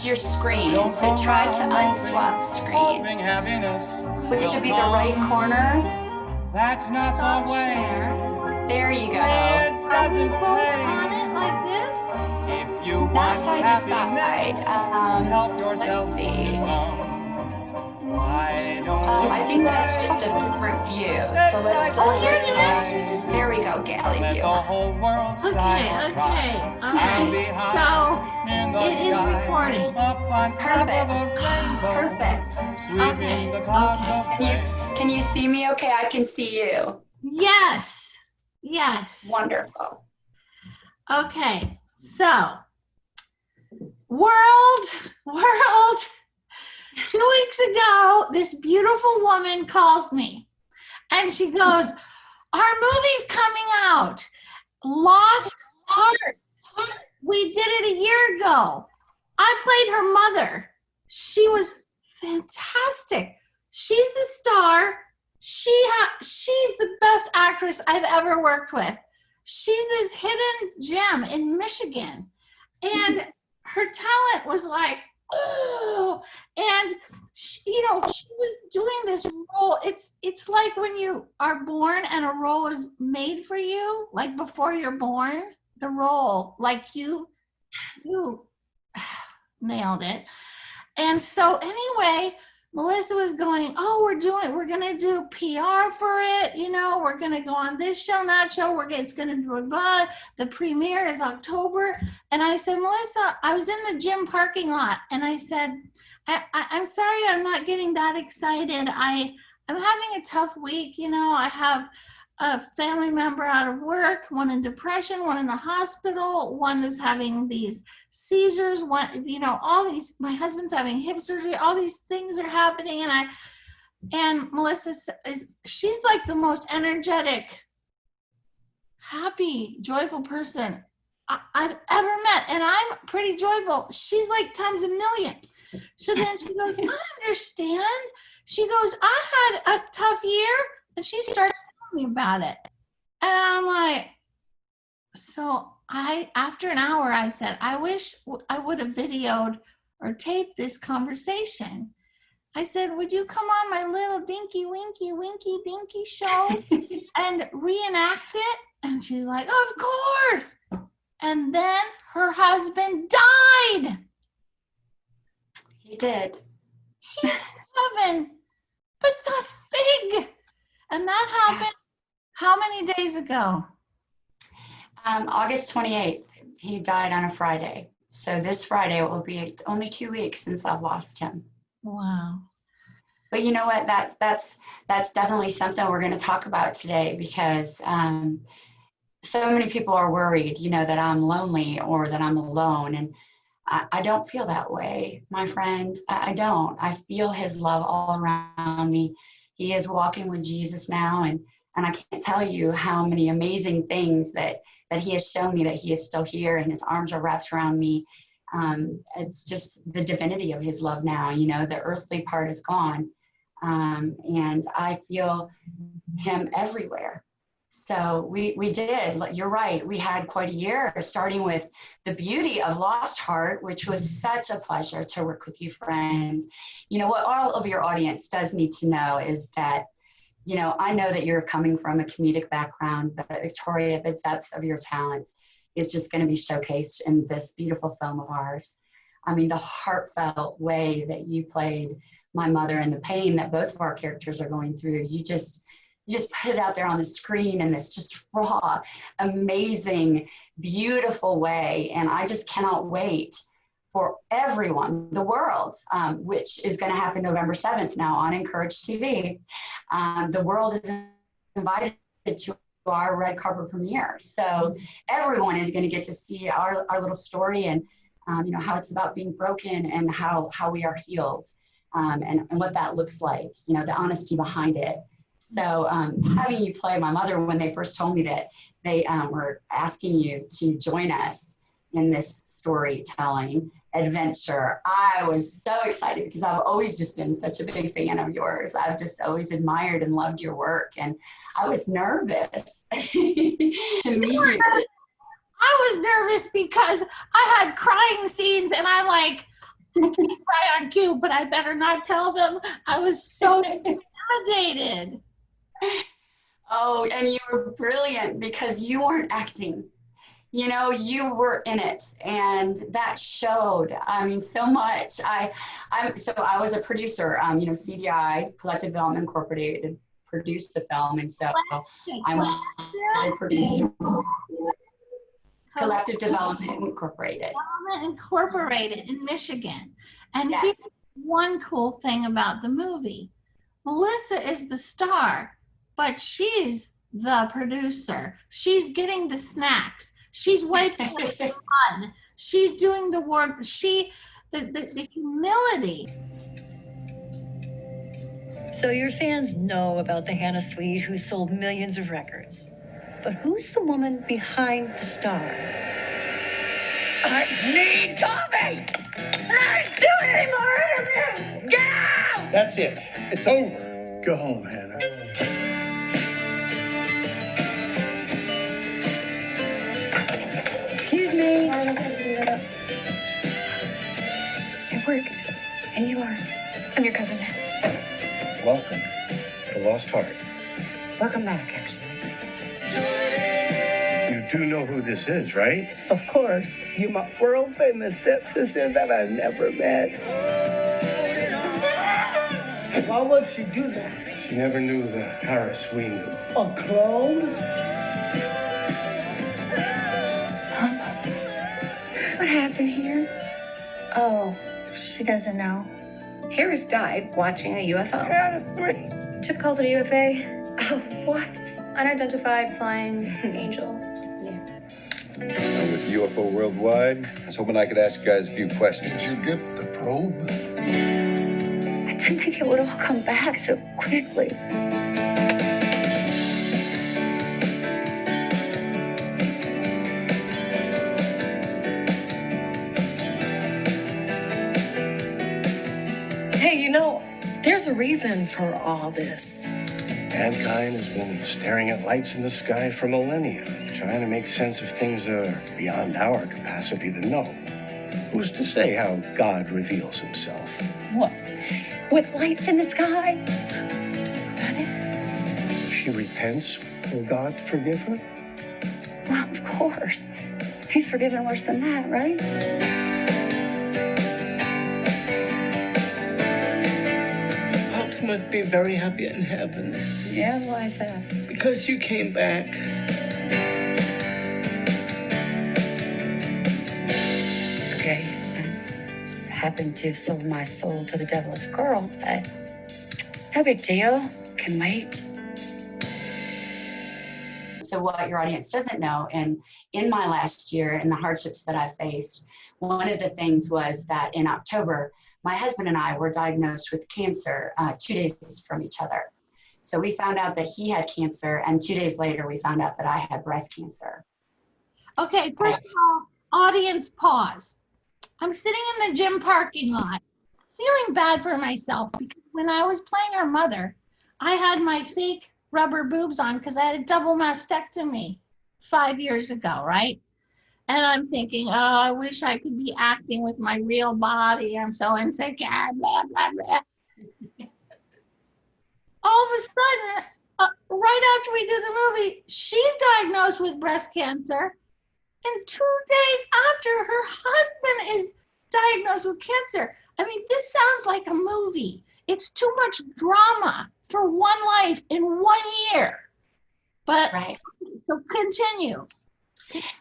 your screen. So try to unswap screen, which would be the right corner. That's not the way. There you go. Are we both on it like this? Not side to side. Let's see. I think that's just a different view. So let's here it is. There we go, galley view. Okay. So it is recording. Perfect. Okay. Can you see me okay? I can see you. Yes. Wonderful. Okay. So world. 2 weeks ago, this beautiful woman calls me and she goes, our movie's coming out, Lost Heart. We did it a year ago. I played her mother. She was fantastic. She's the star. She's the best actress I've ever worked with. She's this hidden gem in Michigan. And her talent was like, oh, and she was doing this role. It's like when you are born and a role is made for you, like before you're born, the role, like you nailed it. And so anyway, Melissa was going, oh, we're gonna do PR for it, we're gonna go on this show, that show, it's gonna do the premiere is October. And I said, Melissa, I was in the gym parking lot and I said, I'm sorry I'm not getting that excited. I'm having a tough week, I have a family member out of work, one in depression, one in the hospital, one is having these seizures, all these, my husband's having hip surgery, all these things are happening. And Melissa she's like the most energetic, happy, joyful person I've ever met. And I'm pretty joyful. She's like times a million. So then she goes, I understand. She goes, I had a tough year. And she starts telling me about it. And I'm like, so after an hour, I said, I wish I would have videoed or taped this conversation. I said, would you come on my little dinky winky dinky show and reenact it? And she's like, of course. And then her husband died. He did. He's in heaven. But that's big. And that happened how many days ago? August 28th. He died on a Friday. So this Friday it will be only 2 weeks since I've lost him. Wow. But you know what? That's definitely something we're going to talk about today, because so many people are worried, that I'm lonely or that I'm alone. And I don't feel that way, my friend. I don't. I feel his love all around me. He is walking with Jesus now. And I can't tell you how many amazing things that he has shown me, that he is still here and his arms are wrapped around me. It's just the divinity of his love now. The earthly part is gone. And I feel him everywhere. So we did, you're right, we had quite a year, starting with the beauty of Lost Heart, which was such a pleasure to work with you, friend. What all of your audience does need to know is that, I know that you're coming from a comedic background, but Victoria, the depth of your talent is just going to be showcased in this beautiful film of ours. I mean, the heartfelt way that you played my mother and the pain that both of our characters are going through, you just put it out there on the screen in this just raw, amazing, beautiful way. And I just cannot wait for everyone, the world, which is going to happen November 7th now on Encourage TV. The world is invited to our red carpet premiere. So everyone is going to get to see our little story and, how it's about being broken and how we are healed, and what that looks like, the honesty behind it. So having you play my mother, when they first told me that they were asking you to join us in this storytelling adventure, I was so excited, because I've always just been such a big fan of yours. I've just always admired and loved your work, and I was nervous to meet you. I was nervous because I had crying scenes, and I'm like, Right on cue, but I better not tell them. I was so intimidated. Oh, and you were brilliant because you weren't acting. You know, you were in it, and that showed. I mean, so much. I was a producer. CDI, Collective Development Incorporated, produced the film, and so I'm a producer. Collective Development Incorporated. Development Incorporated in Michigan. And Yes. here's one cool thing about the movie. Melissa is the star, but she's the producer. She's getting the snacks. She's wiping the fun. She's doing the work. The humility. So your fans know about the Hannah Sweet who sold millions of records. But who's the woman behind the star? I need Tommy! I can't do it anymore! Get out! That's it. It's over. Go home, Hannah. Excuse me. It worked. And you are. I'm your cousin. Welcome to Lost Heart. Welcome back, actually. You do know who this is, right? Of course, you're my world-famous stepsister that I never met. Why would she do that? She never knew the Harris we knew. A clone? What happened here? Oh, she doesn't know. Harris died watching a UFO. Hannah Sweet. Chip calls it a UFA. Oh, what? Unidentified flying angel. I'm with UFO Worldwide. I was hoping I could ask you guys a few questions. Did you get the probe? I didn't think it would all come back so quickly. Hey, you know, there's a reason for all this. Mankind has been staring at lights in the sky for millennia, trying to make sense of things that are beyond our capacity to know. Who's to say how God reveals himself? What? With lights in the sky? If she repents, will God forgive her? Well, of course. He's forgiven worse than that, right? Pops must be very happy in heaven. Yeah, why is that? Because you came back. Okay. Just happened to have sold my soul to the devil as a girl, but no big deal. Can wait. So what your audience doesn't know, and in my last year and the hardships that I faced, one of the things was that in October, my husband and I were diagnosed with cancer 2 days from each other. So we found out that he had cancer, and 2 days later, we found out that I had breast cancer. Okay, first of all, audience pause. I'm sitting in the gym parking lot, feeling bad for myself because when I was playing our mother, I had my fake rubber boobs on because I had a double mastectomy 5 years ago, right? And I'm thinking, oh, I wish I could be acting with my real body. I'm so insecure, blah, blah, blah. All of a sudden, right after we do the movie, she's diagnosed with breast cancer. And 2 days after, her husband is diagnosed with cancer. I mean, this sounds like a movie. It's too much drama for one life in 1 year. But, Right. So continue.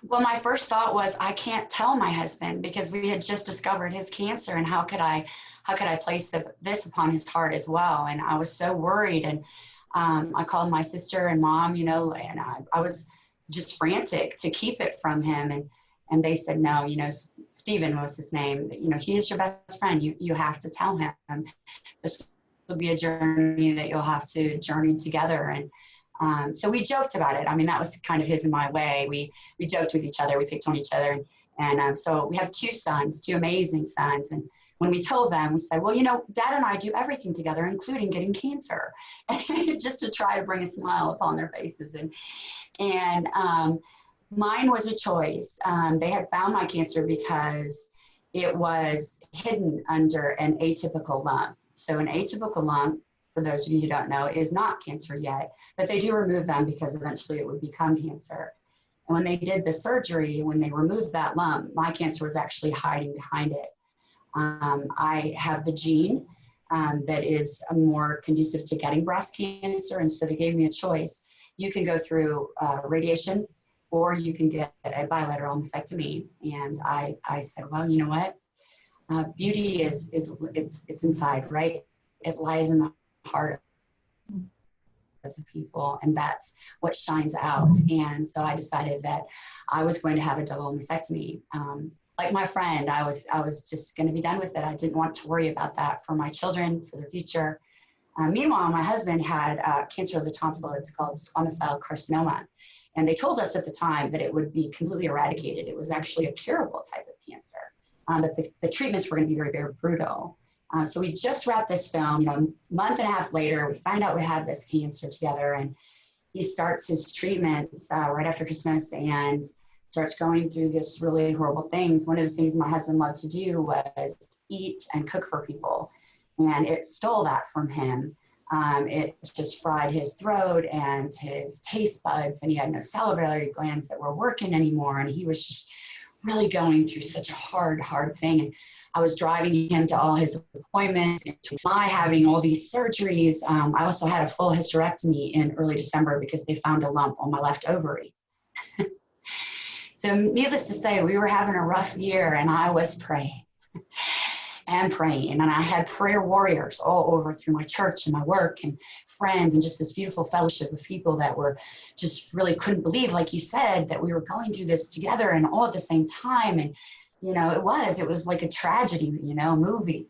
Well, my first thought was I can't tell my husband because we had just discovered his cancer, and how could I place this upon his heart as well? And I was so worried, and I called my sister and mom, and I was just frantic to keep it from him, and they said no. Stephen was his name. He is your best friend. You have to tell him. This will be a journey that you'll have to journey together. And so we joked about it. I mean, that was kind of his and my way. We joked with each other. We picked on each other. And so we have two sons, two amazing sons. And when we told them, we said, well, Dad and I do everything together, including getting cancer, just to try to bring a smile upon their faces. And mine was a choice. They had found my cancer because it was hidden under an atypical lump. So an atypical lump, for those of you who don't know, is not cancer yet, but they do remove them because eventually it would become cancer. And when they did the surgery, when they removed that lump, my cancer was actually hiding behind it. I have the gene that is more conducive to getting breast cancer, and so they gave me a choice. You can go through radiation, or you can get a bilateral mastectomy. And I said, well, you know what? Beauty is it's inside, right? It lies in the heart of the people, and that's what shines out. And so I decided that I was going to have a double mastectomy. Like my friend, I was just going to be done with it. I didn't want to worry about that for my children, for the future. Meanwhile, my husband had cancer of the tonsil. It's called squamous cell carcinoma. And they told us at the time that it would be completely eradicated. It was actually a curable type of cancer. But the treatments were going to be very, very brutal. So we just wrapped this film, you know, a month and a half later, we find out we have this cancer together, and he starts his treatments right after Christmas and starts going through this really horrible things. One of the things my husband loved to do was eat and cook for people. And it stole that from him. It just fried his throat and his taste buds, and he had no salivary glands that were working anymore. And he was just really going through such a hard thing. And I was driving him to all his appointments, and my having all these surgeries. I also had a full hysterectomy in early December because they found a lump on my left ovary. So needless to say, we were having a rough year, and I was praying. And praying, and I had prayer warriors all over through my church and my work and friends, and just this beautiful fellowship of people that were just really couldn't believe, like you said, that we were going through this together and all at the same time. And you know, it was like a tragedy, you know, a movie.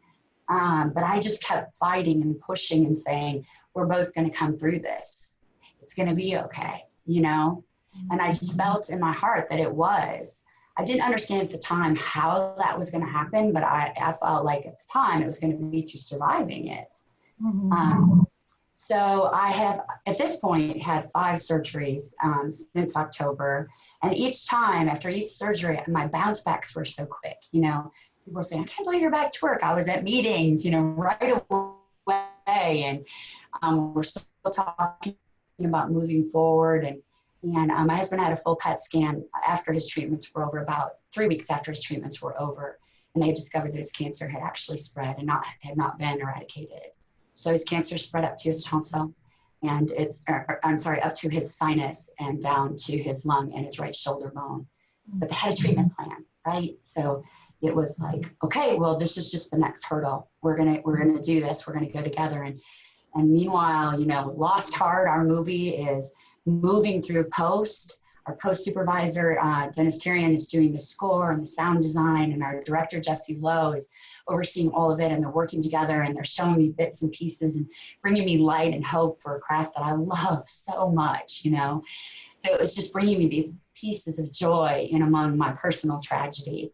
But I just kept fighting and pushing and saying, we're both going to come through this. It's going to be okay, you know. And I just felt in my heart that it was. I didn't understand at the time how that was going to happen, but I felt like at the time it was going to be through surviving it. Mm-hmm. So I have, at this point, had 5 surgeries since October. And each time, after each surgery, my bounce backs were so quick. You know, people were saying, I can't believe you're back to work. I was at meetings, you know, right away. And we're still talking about moving forward. And my husband had a full PET scan after his treatments were over, about 3 weeks after his treatments were over. And they discovered that his cancer had actually spread and had not been eradicated. So his cancer spread up to his tonsil, and up to his sinus and down to his lung and his right shoulder bone. But they had a treatment plan, right? So it was like, okay, well, this is just the next hurdle. We're gonna do this. We're gonna go together. And meanwhile, you know, Lost Heart, our movie, is moving through post. Our post supervisor, Dennis Tyrion, is doing the score and the sound design, and our director, Jesse Lowe, is overseeing all of it, and they're working together, and they're showing me bits and pieces and bringing me light and hope for a craft that I love so much, you know. So it was just bringing me these pieces of joy in among my personal tragedy.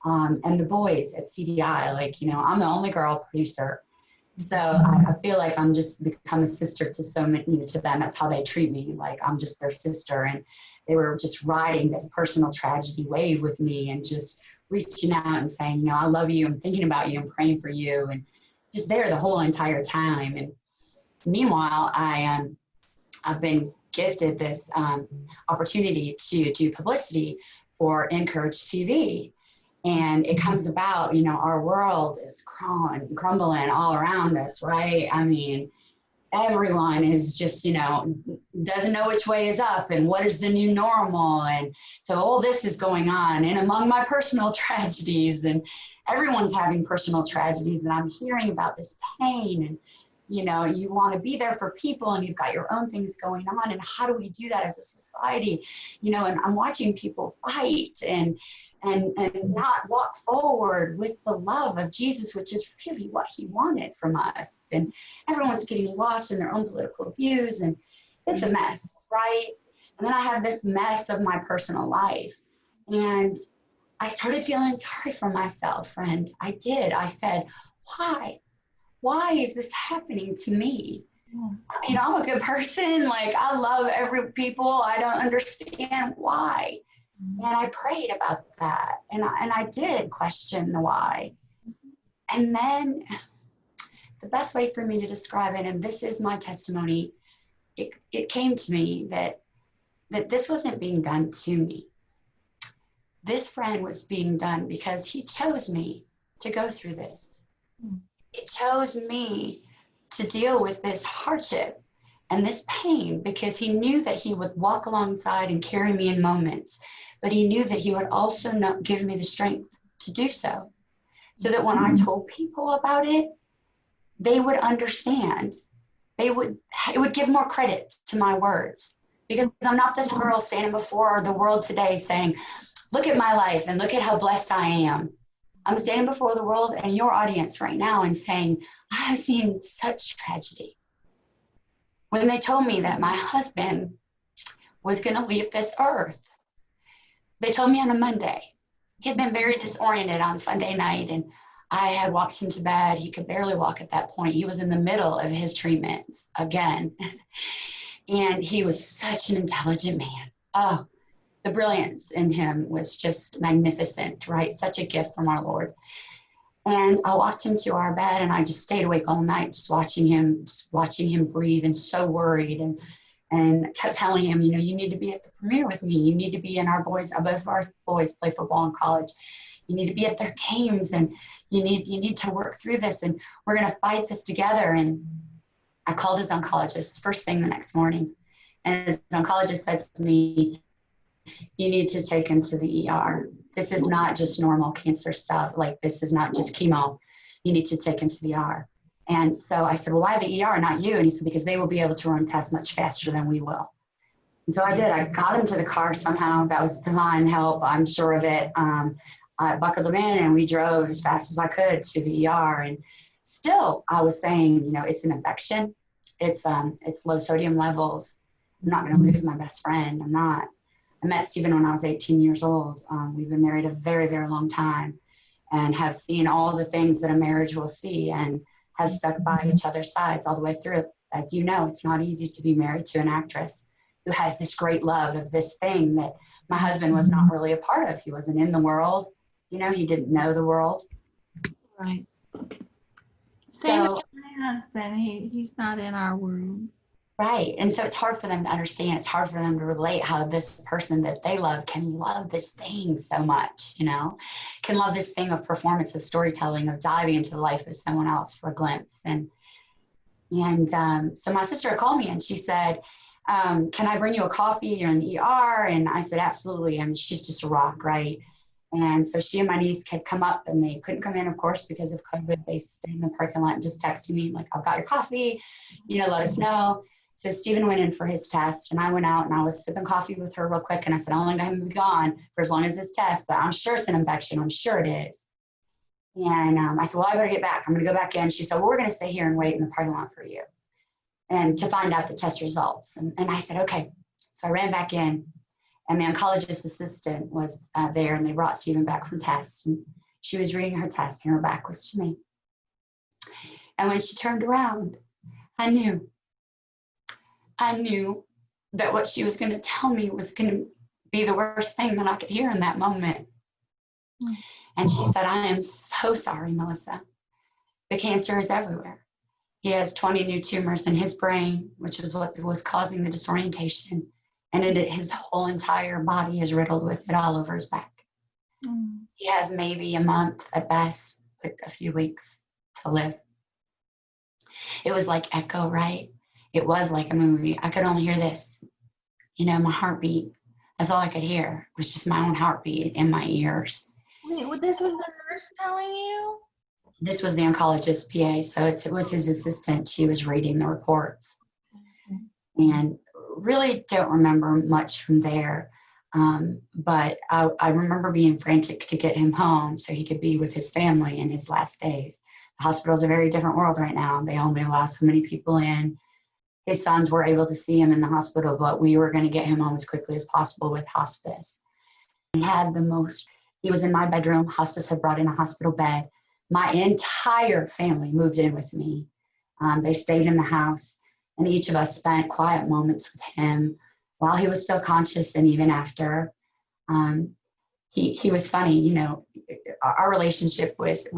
And the boys at CDI, like, you know, I'm the only girl producer. So I feel like I'm just become a sister to so many, you know, to them. That's how they treat me. Like I'm just their sister. And they were just riding this personal tragedy wave with me and just reaching out and saying, you know, I love you. I'm thinking about you. I'm praying for you. And just there the whole entire time. And meanwhile, I've been gifted this opportunity to do publicity for Encourage TV. And it comes about, you know, our world is crumbling all around us, right? I mean, everyone is just, you know, doesn't know which way is up and what is the new normal. And so all this is going on. And among my personal tragedies, and everyone's having personal tragedies, and I'm hearing about this pain. And, you know, you want to be there for people, and you've got your own things going on. And how do we do that as a society? You know, and I'm watching people fight and not walk forward with the love of Jesus, which is really what he wanted from us. And everyone's getting lost in their own political views, and it's a mess, right? And then I have this mess of my personal life. And I started feeling sorry for myself, friend. I did. I said, why? Why is this happening to me? You know, I'm a good person. Like, I love every people. I don't understand why. And I prayed about that. And I did question the why. And then the best way for me to describe it, and this is my testimony, it came to me that this wasn't being done to me. This friend was being done because he chose me to go through this. He chose me to deal with this hardship and this pain because he knew that he would walk alongside and carry me in moments, but he knew that he would also not give me the strength to do so. So that when I told people about it, they would understand. It would give more credit to my words, because I'm not this girl standing before the world today saying, look at my life and look at how blessed I am. I'm standing before the world and your audience right now and saying, I have seen such tragedy. When they told me that my husband was going to leave this earth, they told me on a Monday. He had been very disoriented on Sunday night, and I had walked him to bed. He could barely walk at that point. He was in the middle of his treatments again. And he was such an intelligent man. Oh, the brilliance in him was just magnificent, right? Such a gift from our Lord. And I walked him to our bed, and I just stayed awake all night, just watching him breathe, and so worried, and kept telling him, you know, you need to be at the premiere with me. You need to be in both of our boys play football in college. You need to be at their games, and you need to work through this, and we're going to fight this together. And I called his oncologist first thing the next morning, and his oncologist said to me, you need to take him to the ER. This is not just normal cancer stuff. Like, this is not just chemo. You need to take him to the ER. And so I said, well, why the ER, not you? And he said, because they will be able to run tests much faster than we will. And so I did. I got him to the car somehow. That was divine help. I'm sure of it. I buckled him in, and we drove as fast as I could to the ER. And still, I was saying, you know, it's an infection. It's low sodium levels. I'm not going to lose my best friend. I'm not. I met Stephen when I was 18 years old. We've been married a very, very long time, and have seen all the things that a marriage will see, and have stuck by each other's sides all the way through. As you know, it's not easy to be married to an actress who has this great love of this thing that my husband was not really a part of. He wasn't in the world. You know, he didn't know the world. Right. Same So, as my husband. He's not in our world. right. And so it's hard for them to understand. It's hard for them to relate how this person that they love can love this thing so much, you know, can love this thing of performance, of storytelling, of diving into the life of someone else for a glimpse. And so my sister called me, and she said, can I bring you a coffee? You're in the ER. And I said, absolutely. I mean, she's just a rock, right? And so she and my niece had come up, and they couldn't come in, of course, because of COVID. They stayed in the parking lot and just texted me, like, I've got your coffee, you know, let us know. So Stephen went in for his test, and I went out, and I was sipping coffee with her real quick. And I said, I'm only going to be gone for as long as this test, but I'm sure it's an infection. I'm sure it is. And I said, well, I better get back. I'm going to go back in. She said, well, we're going to stay here and wait in the parking lot for you, and to find out the test results. And I said, okay. So I ran back in, and the oncologist assistant was there, and they brought Stephen back from test. And she was reading her test, and her back was to me. And when she turned around, I knew that what she was going to tell me was going to be the worst thing that I could hear in that moment. And she said, I am so sorry, Melissa. The cancer is everywhere. He has 20 new tumors in his brain, which is what was causing the disorientation. And his whole entire body is riddled with it all over his back. He has maybe a month at best, like a few weeks to live. It was like echo, right? It was like a movie. I could only hear this, you know, my heartbeat. That's all I could hear, was just my own heartbeat in my ears. Wait, well, this was the nurse telling you? This was the oncologist PA, so it was his assistant. She was reading the reports. And really don't remember much from there. But I remember being frantic to get him home so he could be with his family in his last days. The hospital is a very different world right now. They only allow so many people in. His sons were able to see him in the hospital, but we were going to get him home as quickly as possible with hospice. He was in my bedroom. Hospice had brought in a hospital bed. My entire family moved in with me. They stayed in the house, and each of us spent quiet moments with him while he was still conscious and even after. He was funny, you know. Our relationship was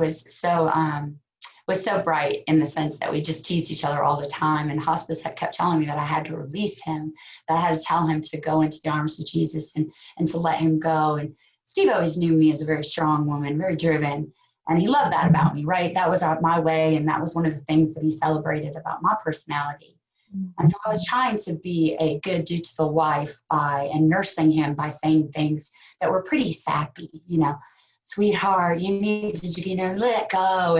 so bright in the sense that we just teased each other all the time. And hospice had kept telling me that I had to release him, that I had to tell him to go into the arms of Jesus and to let him go. And Steve always knew me as a very strong woman, very driven. And he loved that about me, right? That was my way. And that was one of the things that he celebrated about my personality. And so I was trying to be a good dutiful wife and nursing him by saying things that were pretty sappy, you know, sweetheart, you need to, you know, let go.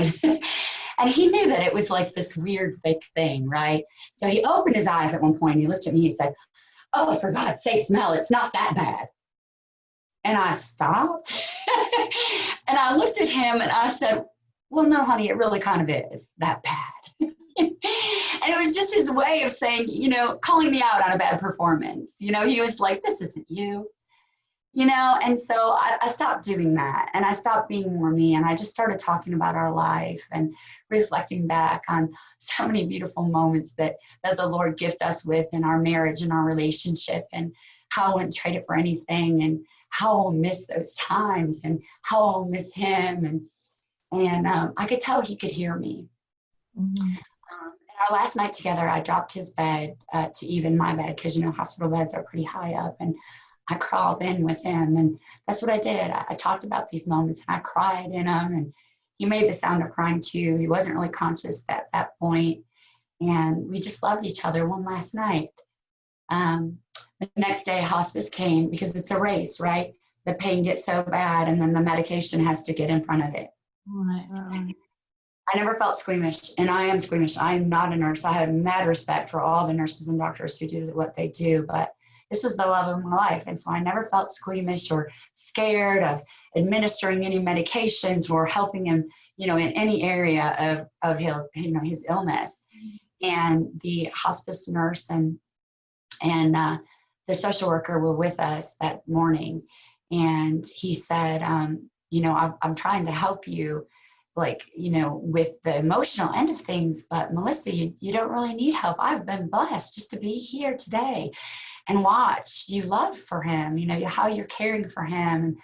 And he knew that it was like this weird fake thing, right? So he opened his eyes at one point and he looked at me and he said, oh, for God's sake, Mel, it's not that bad. And I stopped and I looked at him and I said, well, no, honey, it really kind of is that bad. And it was just his way of saying, you know, calling me out on a bad performance. You know, he was like, this isn't you, you know? And so I stopped doing that and I stopped being more me. And I just started talking about our life and reflecting back on so many beautiful moments that the Lord gifted us with in our marriage and our relationship, and how I wouldn't trade it for anything, and how I'll miss those times and how I'll miss him. And I could tell he could hear me. Mm-hmm. Our last night together, I dropped his bed to even my bed, because, you know, hospital beds are pretty high up, and I crawled in with him, and that's what I did. I talked about these moments and I cried in them, and he made the sound of crying too. He wasn't really conscious at that point, and we just loved each other one last night. The next day, hospice came, because it's a race, right? The pain gets so bad, and then the medication has to get in front of it. Right. I never felt squeamish, and I am squeamish. I am not a nurse. I have mad respect for all the nurses and doctors who do what they do, but this was the love of my life. And so I never felt squeamish or scared of administering any medications or helping him, you know, in any area of his, you know, his illness. And the hospice nurse and the social worker were with us that morning. And he said, you know, I'm trying to help you, like, you know, with the emotional end of things, but Melissa, you don't really need help. I've been blessed just to be here today and watch you love for him, you know, how you're caring for him. And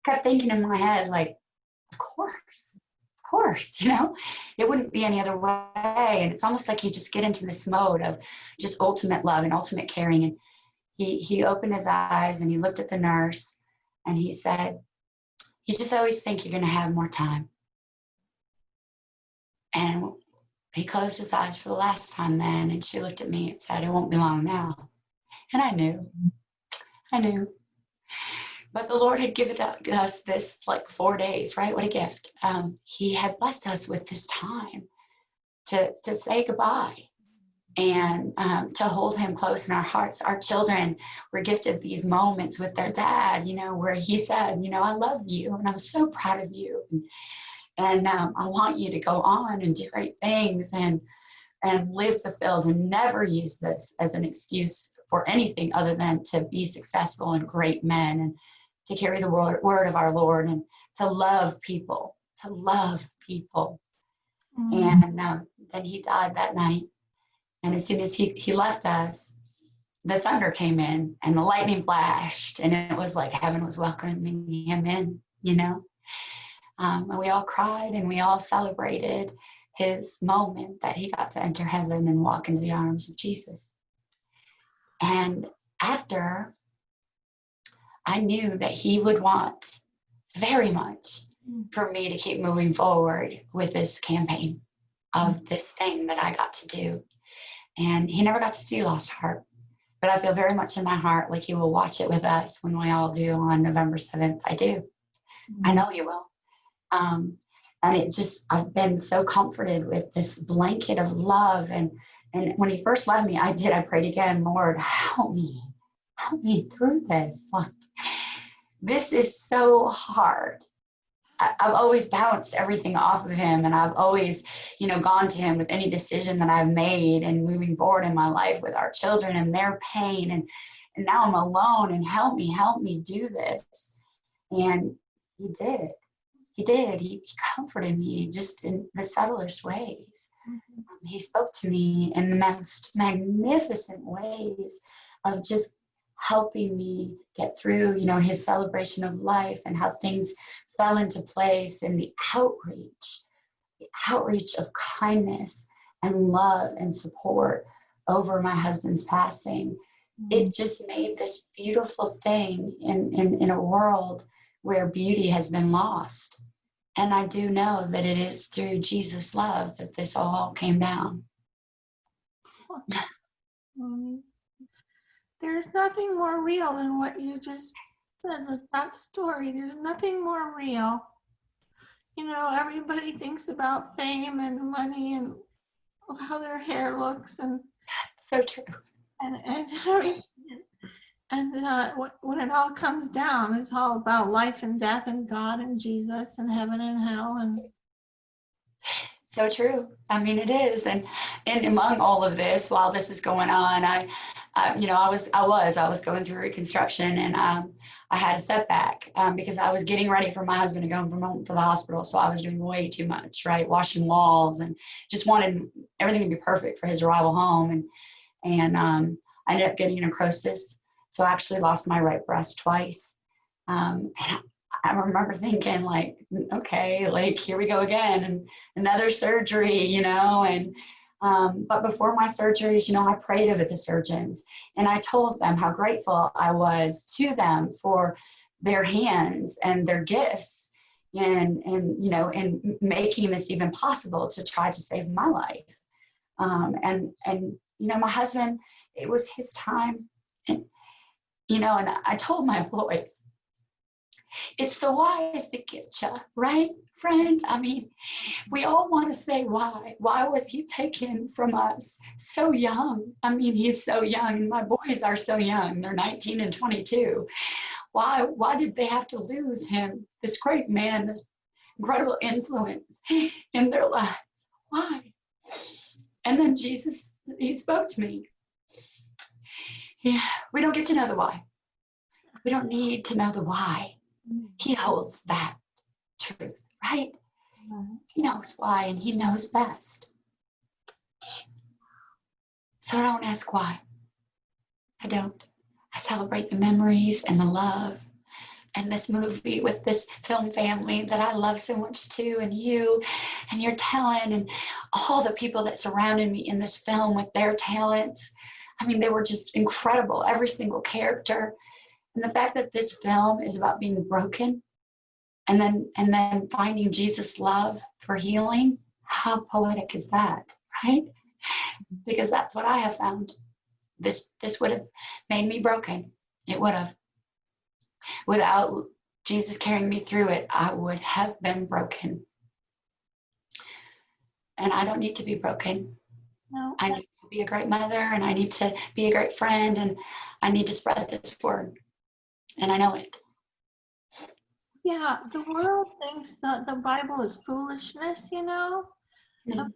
I kept thinking in my head, like, of course, you know, it wouldn't be any other way. And it's almost like you just get into this mode of just ultimate love and ultimate caring. And he opened his eyes and he looked at the nurse and he said, you just always think you're going to have more time. And he closed his eyes for the last time then, and she looked at me and said, it won't be long now. And I knew. But the Lord had given us this, like, 4 days, right? What a gift. He had blessed us with this time to say goodbye and to hold him close in our hearts. Our children were gifted these moments with their dad, you know, where he said, you know, I love you and I'm so proud of you. And I want you to go on and do great things and live fulfilled, and never use this as an excuse for anything other than to be successful and great men, and to carry the word of our Lord, and to love people. Mm-hmm. And then he died that night. And as soon as he left us, the thunder came in and the lightning flashed, and it was like heaven was welcoming him in, you know. And we all cried and we all celebrated his moment that he got to enter heaven and walk into the arms of Jesus. And after, I knew that he would want very much for me to keep moving forward with this campaign of this thing that I got to do. And he never got to see Lost Heart, but I feel very much in my heart like he will watch it with us when we all do on November 7th. I do. I know he will. And it just, I've been so comforted with this blanket of love. And when he first left me, I prayed again, Lord, help me through this. Like, this is so hard. I've always bounced everything off of him, and I've always, you know, gone to him with any decision that I've made and moving forward in my life with our children and their pain. And now I'm alone, and help me do this. And he did. He comforted me just in the subtlest ways. He spoke to me in the most magnificent ways of just helping me get through, you know, his celebration of life and how things fell into place, and the outreach of kindness and love and support over my husband's passing. It just made this beautiful thing in a world where beauty has been lost. And I do know that it is through Jesus' love that this all came down. There's nothing more real than what you just said with that story. There's nothing more real. You know, everybody thinks about fame and money and how their hair looks and So true. and when it all comes down, it's all about life and death and God and Jesus and heaven and hell. And so true. I mean, it is. And among all of this, while this is going on, I was going through reconstruction, and I had a setback because I was getting ready for my husband to go home from the hospital. So I was doing way too much, right? Washing walls, and just wanted everything to be perfect for his arrival home. And I ended up getting necrosis. So I actually lost my right breast twice. And I remember thinking, like, okay, like, here we go again, and another surgery, you know. And but before my surgeries, you know, I prayed over the surgeons, and I told them how grateful I was to them for their hands and their gifts, and you know, and making this even possible to try to save my life. And you know, my husband, it was his time, and you know, and I told my boys, it's the whys that get you, right, friend? I mean, we all want to say why. Why was he taken from us so young? I mean, he's so young. My boys are so young. They're 19 and 22. Why did they have to lose him, this great man, this incredible influence in their lives? Why? And then Jesus, he spoke to me. Yeah, we don't get to know the why. We don't need to know the why. He holds that truth, right? He knows why, and he knows best. So I don't ask why. I don't. I celebrate the memories and the love and this movie with this film family that I love so much too, and you and your talent and all the people that surrounded me in this film with their talents. I mean, they were just incredible, every single character. And the fact that this film is about being broken and then finding Jesus' love for healing, how poetic is that, right? Because that's what I have found. This would have made me broken. It would have. Without Jesus carrying me through it, I would have been broken. And I don't need to be broken. no, I need to be a great mother, and I need to be a great friend, and I need to spread this word. And I know it. yeah, the world thinks that the Bible is foolishness, you know? Mhm.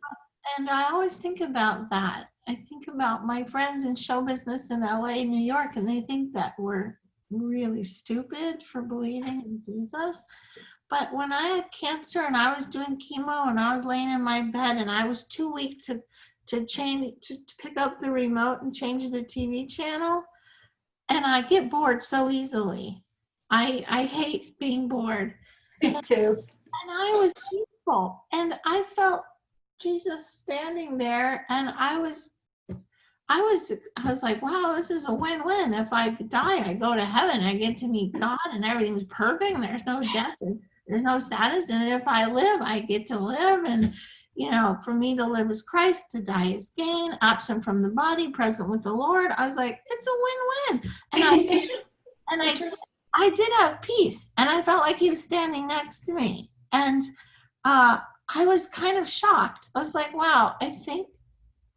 And I always think about that. I think about my friends in show business in LA, New York, and they think that we're really stupid for believing in Jesus. But when I had cancer and I was doing chemo and I was laying in my bed and I was too weak to pick up the remote and change the TV channel, and I get bored so easily. I hate being bored. Me too. And I was peaceful, and I felt Jesus standing there, and I was like, wow, this is a win-win. If I die, I go to heaven, I get to meet God, and everything's perfect, and there's no death, and there's no sadness. And if I live, I get to live. And you know, for me to live is Christ, to die is gain, absent from the body, present with the Lord. I was like, it's a win-win. And I did have peace, and I felt like he was standing next to me. And I was kind of shocked. I was like, wow, I think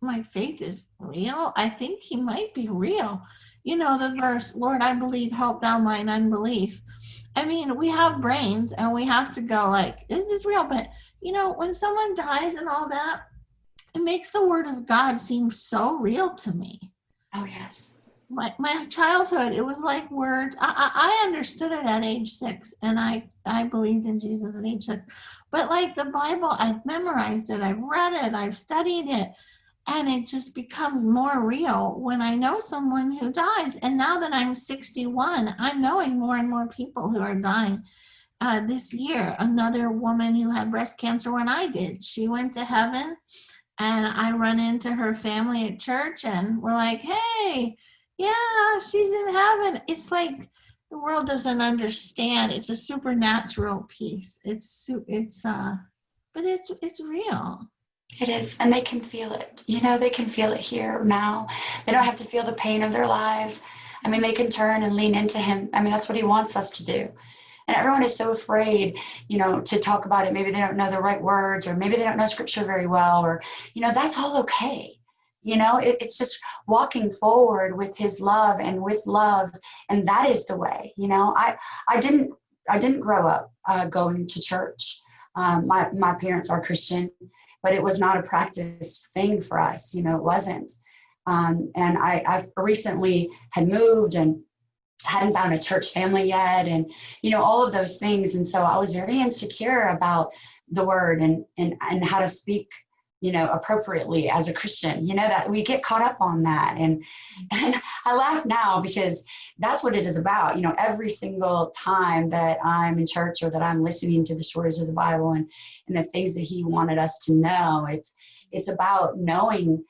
my faith is real. I think he might be real. You know, the verse, Lord, I believe, help thou mine unbelief. I mean, we have brains and we have to go like, is this real? But, you know, when someone dies and all that, it makes the word of God seem so real to me. Oh, yes. My childhood, it was like words. I understood it at age 6, and I believed in Jesus at age 6. But like the Bible, I've memorized it, I've read it, I've studied it. And it just becomes more real when I know someone who dies. And now that I'm 61, I'm knowing more and more people who are dying. This year, another woman who had breast cancer when I did, she went to heaven, and I run into her family at church, and we're like, hey, yeah, she's in heaven. It's like the world doesn't understand. It's a supernatural peace. But it's real. It is, and they can feel it. You know, they can feel it here now. They don't have to feel the pain of their lives. I mean, they can turn and lean into him. I mean, that's what he wants us to do. And everyone is so afraid, you know, to talk about it. Maybe they don't know the right words, or maybe they don't know scripture very well, or, you know, that's all okay. You know, it's just walking forward with his love and with love. And that is the way. You know, I didn't grow up going to church. My parents are Christian, but it was not a practiced thing for us. You know, it wasn't. And I recently had moved and hadn't found a church family yet, and, you know, all of those things. And so I was very insecure about the word and how to speak, you know, appropriately as a Christian. You know, that we get caught up on that. And I laugh now because that's what it is about. You know, every single time that I'm in church or that I'm listening to the stories of the Bible and the things that he wanted us to know, it's about knowing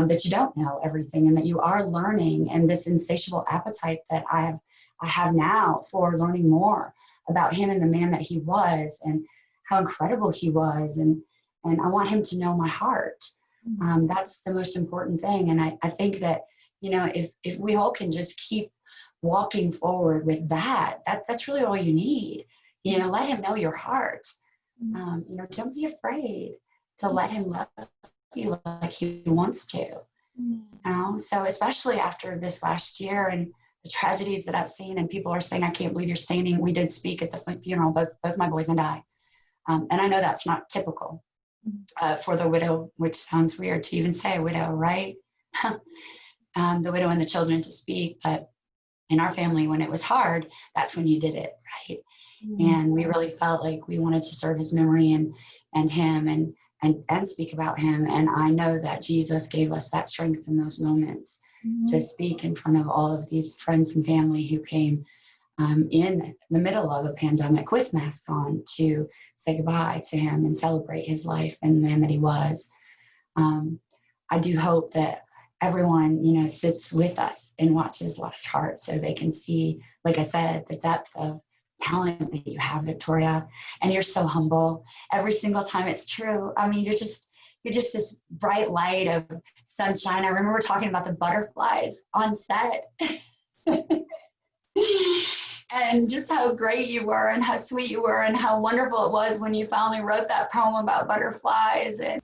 that you don't know everything, and that you are learning, and this insatiable appetite that I have now for learning more about him and the man that he was, and how incredible he was, and I want him to know my heart. That's the most important thing. And I think that, you know, if we all can just keep walking forward with that's really all you need. You know, let him know your heart. You know, don't be afraid to let him love you like he wants to. You know, so especially after this last year and the tragedies that I've seen, and people are saying, I can't believe you're standing. We did speak at the funeral, both my boys and I. And I know that's not typical for the widow, which sounds weird to even say a widow, right? The widow and the children to speak. But in our family, when it was hard, that's when you did it, right? And we really felt like we wanted to serve his memory and him and speak about him. And I know that Jesus gave us that strength in those moments to speak in front of all of these friends and family who came in the middle of a pandemic with masks on to say goodbye to him and celebrate his life and the man that he was. I do hope that everyone, you know, sits with us and watches Lost Heart so they can see, like I said, the depth of talent that you have, Victoria. And you're so humble every single time. It's true. I mean, you're just this bright light of sunshine. I remember talking about the butterflies on set. And just how great you were and how sweet you were and how wonderful it was when you finally wrote that poem about butterflies. And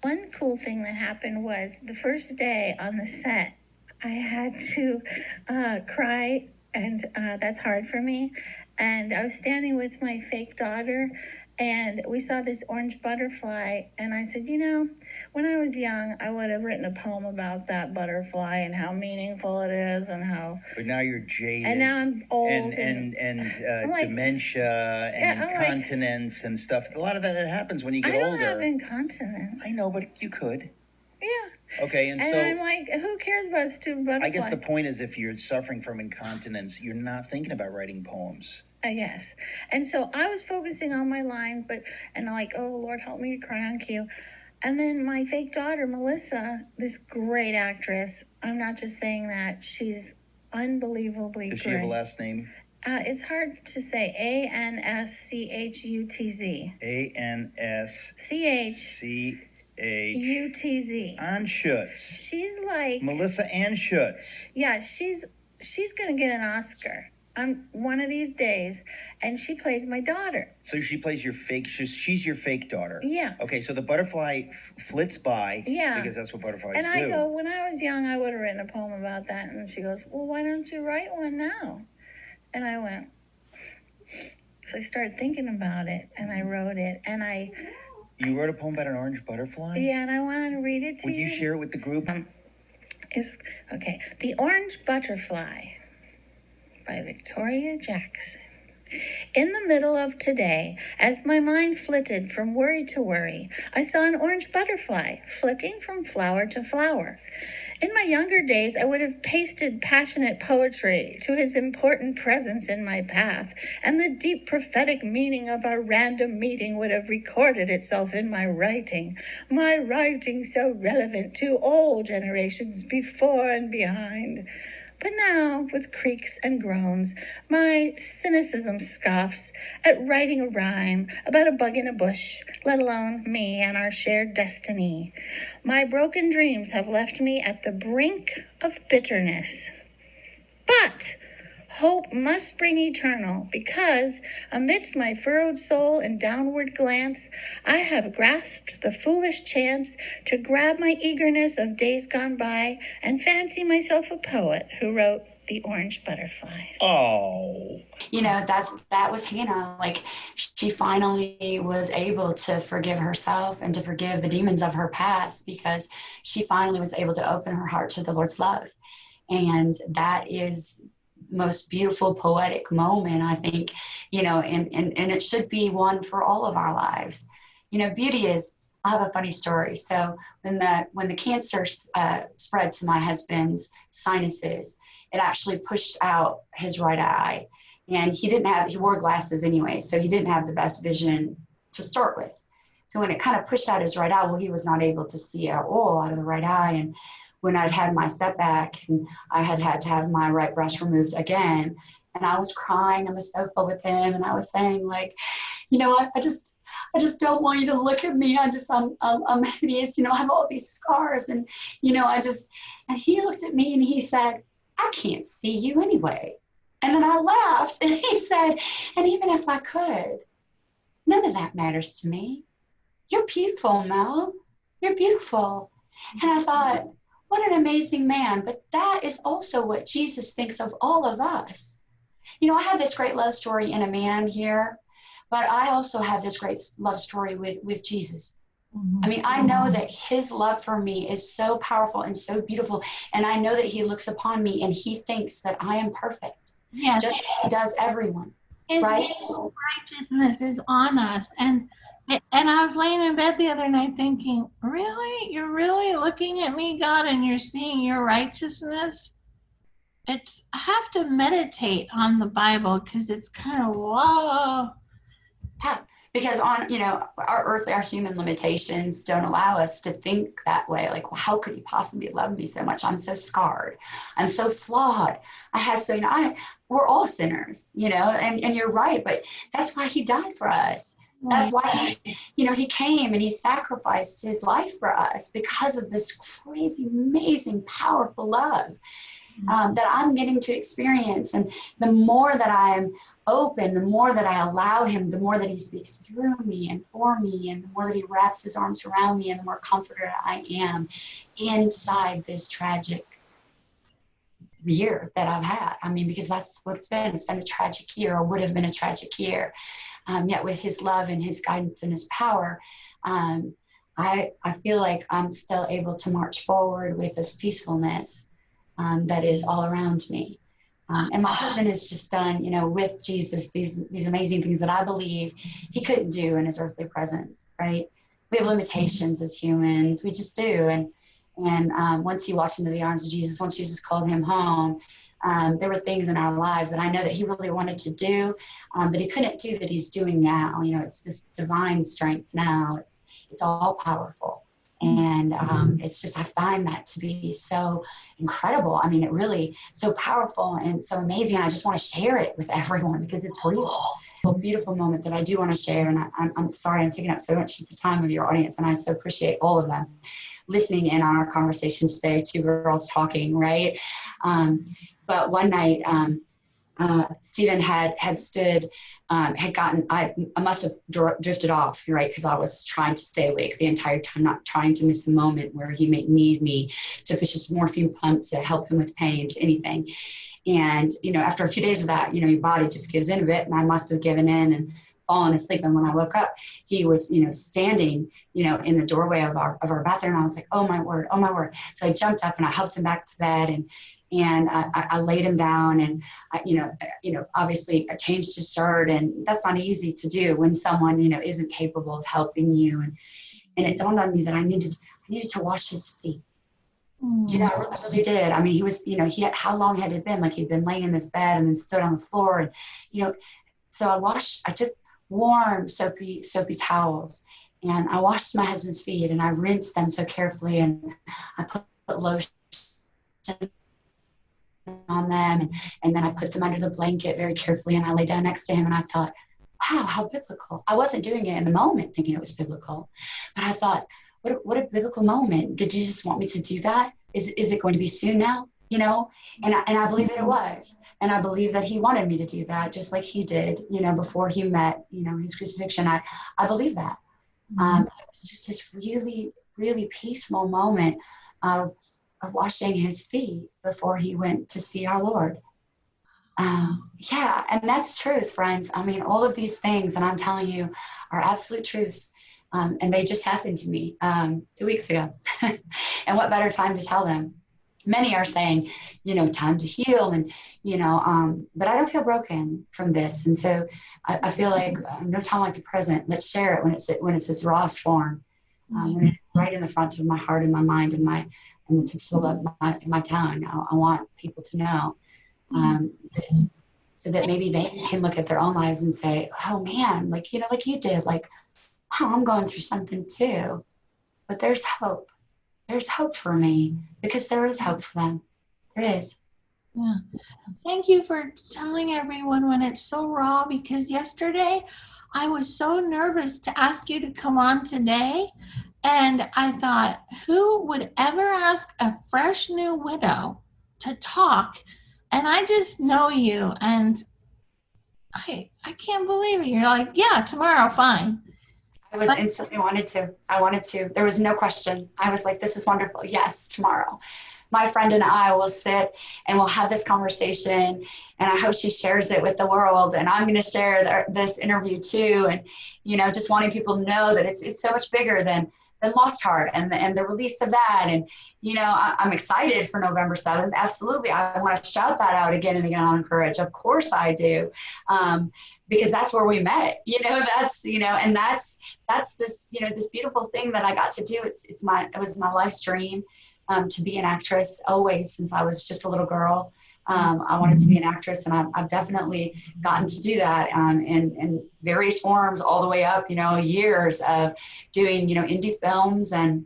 one cool thing that happened was the first day on the set, I had to cry, and that's hard for me. And I was standing with my fake daughter, and we saw this orange butterfly, and I said, you know, when I was young, I would have written a poem about that butterfly and how meaningful it is and how... But now you're jaded. And now I'm old. And like, dementia and incontinence and stuff. A lot of that happens when you get older. I don't have incontinence. I know, but you could. Yeah. Okay, and so... I'm like, who cares about a stupid butterfly? I guess the point is, if you're suffering from incontinence, you're not thinking about writing poems. Yes. And so I was focusing on my lines, and I'm like, oh, Lord, help me to cry on cue. And then my fake daughter, Melissa, this great actress, I'm not just saying that, she's unbelievably great. Does she have a last name? It's hard to say. Anschutz. Anschutz. Anschutz. She's like... Melissa Anschutz. Yeah, she's going to get an Oscar one of these days, and she plays my daughter. So she plays your fake, she's your fake daughter. Yeah. Okay, so the butterfly flits by. Yeah. Because that's what butterflies do. And I go, when I was young, I would have written a poem about that. And she goes, well, why don't you write one now? And I went, so I started thinking about it, and I wrote it, and You wrote a poem about an orange butterfly? Yeah, and I wanted to read it to you. Would you share it with the group? Okay. The Orange Butterfly by Victoria Jackson. In the middle of today, as my mind flitted from worry to worry, I saw an orange butterfly flitting from flower to flower. In my younger days, I would have pasted passionate poetry to his important presence in my path, and the deep prophetic meaning of our random meeting would have recorded itself in my writing so relevant to all generations before and behind. But now, with creaks and groans, my cynicism scoffs at writing a rhyme about a bug in a bush, let alone me and our shared destiny. My broken dreams have left me at the brink of bitterness. But hope must spring eternal, because amidst my furrowed soul and downward glance, I have grasped the foolish chance to grab my eagerness of days gone by and fancy myself a poet who wrote The Orange Butterfly. Oh. You know, that was Hannah. Like, she finally was able to forgive herself and to forgive the demons of her past, because she finally was able to open her heart to the Lord's love. And that is most beautiful poetic moment, I think, you know, and it should be one for all of our lives. You know, beauty is, I have a funny story. So when the cancer spread to my husband's sinuses, it actually pushed out his right eye, and he wore glasses anyway, so he didn't have the best vision to start with. So when it kind of pushed out his right eye, well, he was not able to see at all out of the right eye. And when I'd had my setback and I had to have my right breast removed again, and I was crying on the sofa with him, and I was saying, like, you know, I just don't want you to look at me. I'm hideous, you know, I have all these scars, and, you know, and he looked at me and he said, I can't see you anyway. And then I laughed, and he said, and even if I could, none of that matters to me. You're beautiful, Mel. You're beautiful. And I thought, what an amazing man. But that is also what Jesus thinks of all of us. You know, I have this great love story in a man here, but I also have this great love story with Jesus. I mean, I know that his love for me is so powerful and so beautiful. And I know that he looks upon me and he thinks that I am perfect. Yes. Just like he does everyone. His right? righteousness is on us. And I was laying in bed the other night thinking, really? You're really looking at me, God, and you're seeing your righteousness? I have to meditate on the Bible, because it's kind of, whoa. Yeah, because our human limitations don't allow us to think that way. Like, well, how could he possibly love me so much? I'm so scarred. I'm so flawed. We're all sinners, and you're right, but that's why he died for us. That's why he came and he sacrificed his life for us, because of this crazy, amazing, powerful love that I'm getting to experience. And the more that I'm open, the more that I allow him, the more that he speaks through me and for me, and the more that he wraps his arms around me, and the more comforted I am inside this tragic year that I've had. I mean, because that's what it's been. It's been a tragic year, or would have been a tragic year. Yet with his love and his guidance and his power, I feel like I'm still able to march forward with this peacefulness that is all around me. And my husband has just done, with Jesus, these amazing things that I believe he couldn't do in his earthly presence, right? We have limitations as humans. We just do. And once he walked into the arms of Jesus, once Jesus called him home, there were things in our lives that I know that he really wanted to do, that he couldn't do, that he's doing now. It's this divine strength now. It's all powerful. And it's just, I find that to be so incredible. I mean, it really so powerful and so amazing. I just want to share it with everyone, because it's real. A beautiful moment that I do want to share. And I'm sorry I'm taking up so much of the time of your audience, and I so appreciate all of them listening in on our conversations today. Two girls talking, right? But one night, Stephen had gotten, I must have drifted off, right? Because I was trying to stay awake the entire time, not trying to miss a moment where he may need me to push his morphine pump to help him with pain, to anything. And, after a few days of that, your body just gives in a bit, and I must have given in and fallen asleep. And when I woke up, he was, standing, in the doorway of our bathroom. I was like, oh my word. So I jumped up and I helped him back to bed, and And I laid him down, and obviously I changed his shirt, and that's not easy to do when someone, isn't capable of helping you. And it dawned on me that I needed to wash his feet. I really did. I mean, he was, how long had it been? Like, he'd been laying in this bed and then stood on the floor, and, so I took warm soapy towels, and I washed my husband's feet, and I rinsed them so carefully, and I put lotion on them, and then I put them under the blanket very carefully, and I lay down next to him, and I thought, wow, how biblical. I wasn't doing it in the moment thinking it was biblical, but I thought, what a biblical moment. Did you just want me to do that? Is it going to be soon now? And I believe that it was, and I believe that he wanted me to do that, just like he did, before he met, his crucifixion. I believe that. It was just this really, really peaceful moment of washing his feet before he went to see our Lord. And that's truth, friends. I mean, all of these things, and I'm telling you, are absolute truths. And they just happened to me 2 weeks ago. And what better time to tell them? Many are saying, time to heal, and, but I don't feel broken from this. And so I feel like no time like the present. Let's share it when it's its rawest form, when it's right in the front of my heart and my mind and the tips of my tongue. I want people to know this, so that maybe they can look at their own lives and say, oh man, like you did, like, wow, I'm going through something too, but there's hope. There's hope for me, because there is hope for them. There is. Yeah. Thank you for telling everyone when it's so raw, because yesterday I was so nervous to ask you to come on today. And I thought, who would ever ask a fresh new widow to talk? And I just know you, and I can't believe it. You're like, yeah, tomorrow, fine. I was instantly I wanted to. There was no question. I was like, this is wonderful. Yes, tomorrow. My friend and I will sit and we'll have this conversation, and I hope she shares it with the world. And I'm going to share this interview too. And, just wanting people to know that it's so much bigger than Lost Heart and the release of that. And, I'm excited for November 7th. Absolutely. I want to shout that out again and again on Courage. Of course I do. Because that's where we met, and that's this, this beautiful thing that I got to do. It was my life's dream, to be an actress always, since I was just a little girl. I wanted to be an actress, and I've definitely gotten to do that, in various forms, all the way up, years of doing, indie films and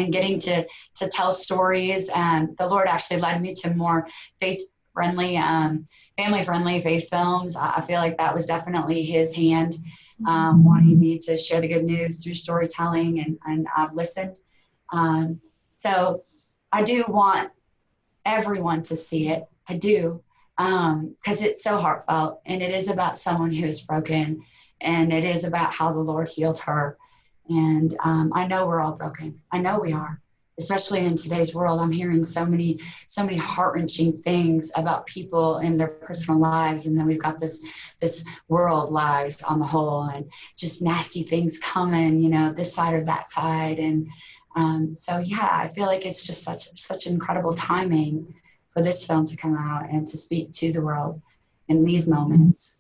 getting to tell stories. And the Lord actually led me to more faith-friendly, family-friendly faith films. I feel like that was definitely his hand, wanting me to share the good news through storytelling, and I've listened. So I do want everyone to see it. I do, because it's so heartfelt, and it is about someone who is broken, and it is about how the Lord healed her. And I know we're all broken. I know we are. Especially in today's world, I'm hearing so many heart-wrenching things about people in their personal lives, and then we've got this world lives on the whole, and just nasty things coming, this side or that side, and so yeah, I feel like it's just such incredible timing for this film to come out and to speak to the world in these moments,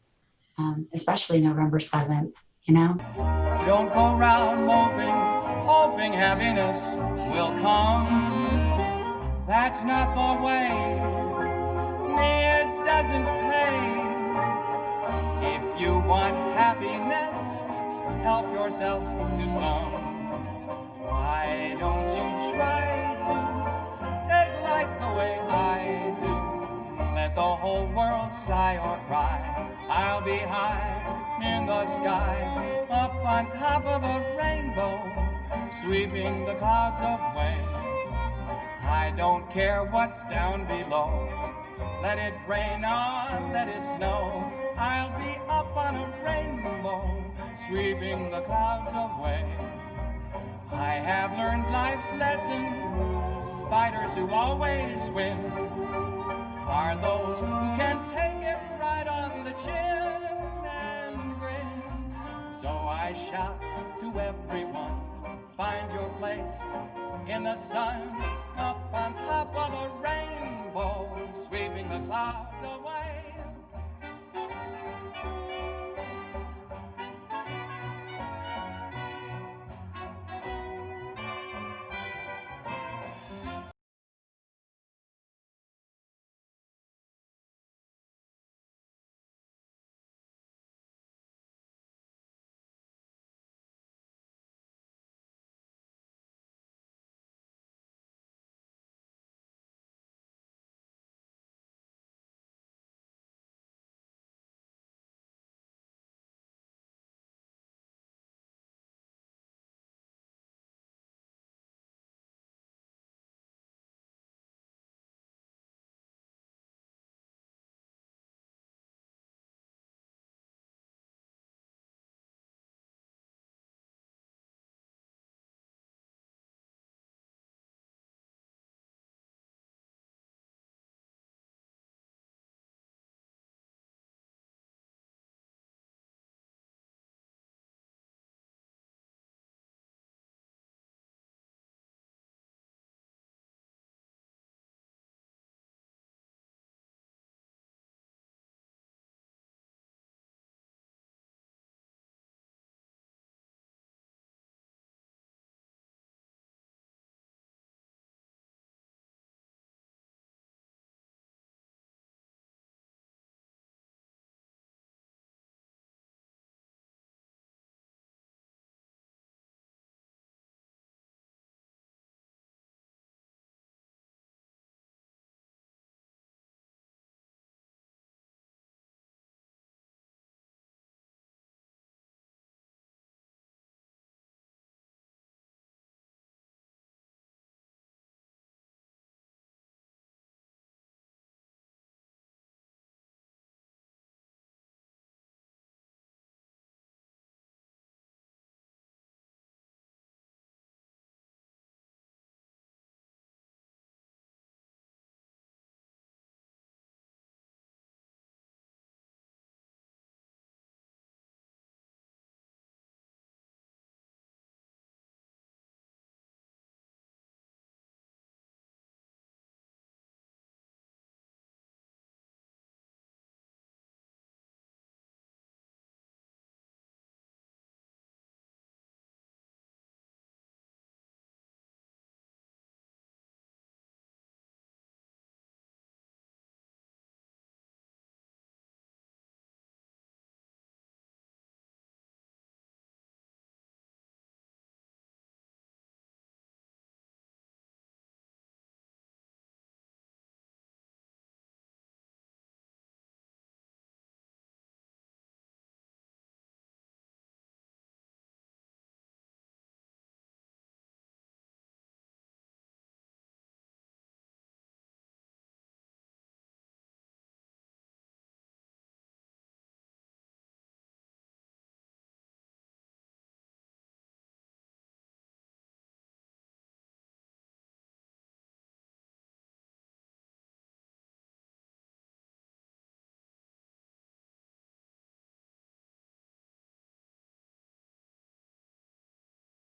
especially November 7th. Don't go around hoping happiness will come. That's not the way. It doesn't pay. If you want happiness, help yourself to some. Why don't you try to take life the way I do? Let the whole world sigh or cry. I'll be high in the sky, up on top of a rainbow, sweeping the clouds away. I don't care what's down below. Let it rain or let it snow. I'll be up on a rainbow, sweeping the clouds away. I have learned life's lesson. Fighters who always win are those who can take it right on the chin and grin. So I shout to everyone, find your place in the sun. up on top of a rainbow, sweeping the clouds away.